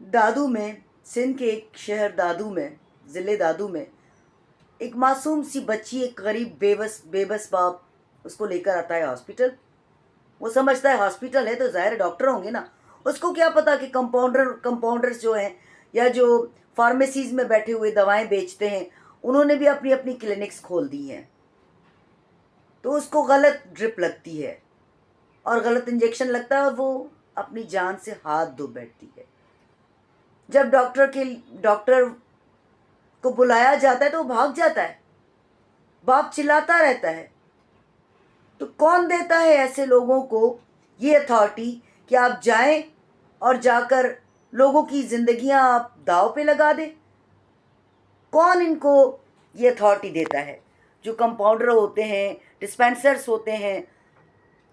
दादू में, सिंध के एक शहर दादू में, ज़िले दादू में एक मासूम सी बच्ची, एक गरीब बेबस बाप उसको लेकर आता है हॉस्पिटल। वो समझता है हॉस्पिटल है तो ज़ाहिर है डॉक्टर होंगे ना। उसको क्या पता कि कंपाउंडर्स जो हैं या जो फार्मेसीज़ में बैठे हुए दवाएं बेचते हैं, उन्होंने भी अपनी अपनी क्लिनिक्स खोल दी हैं। तो उसको गलत ड्रिप लगती है और गलत इंजेक्शन लगता है और वो अपनी जान से हाथ धो बैठती है। जब डॉक्टर को बुलाया जाता है तो वो भाग जाता है, बाप चिल्लाता रहता है। तो कौन देता है ऐसे लोगों को ये अथॉरिटी कि आप जाएं और जाकर लोगों की ज़िंदगियां आप दांव पे लगा दें? कौन इनको ये अथॉरिटी देता है? जो कंपाउंडर होते हैं, डिस्पेंसर्स होते हैं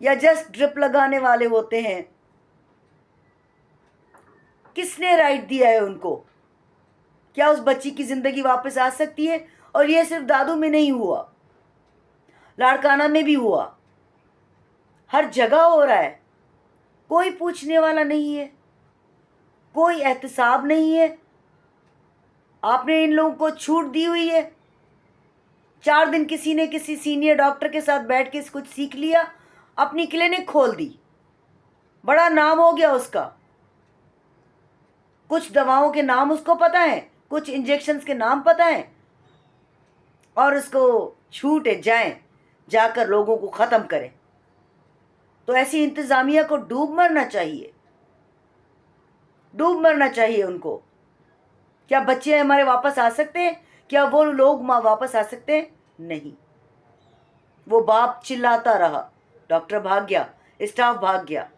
या जस्ट ड्रिप लगाने वाले होते हैं, किसने राइट दिया है उनको? क्या उस बच्ची की ज़िंदगी वापस आ सकती है? और ये सिर्फ दादू में नहीं हुआ, लाड़काना में भी हुआ, हर जगह हो रहा है। कोई पूछने वाला नहीं है, कोई एहतसाब नहीं है। आपने इन लोगों को छूट दी हुई है। 4 दिन किसी ने किसी सीनियर डॉक्टर के साथ बैठ के कुछ सीख लिया, अपनी क्लिनिक खोल दी, बड़ा नाम हो गया उसका। कुछ दवाओं के नाम उसको पता है, कुछ इंजेक्शन्स के नाम पता है, और उसको छूट है जाएं जाकर लोगों को ख़त्म करें। तो ऐसी इंतज़ामिया को डूब मरना चाहिए, डूब मरना चाहिए उनको। क्या बच्चे हमारे वापस आ सकते हैं? क्या वो लोग माँ वापस आ सकते हैं? नहीं। वो बाप चिल्लाता रहा, डॉक्टर भाग गया, स्टाफ भाग गया,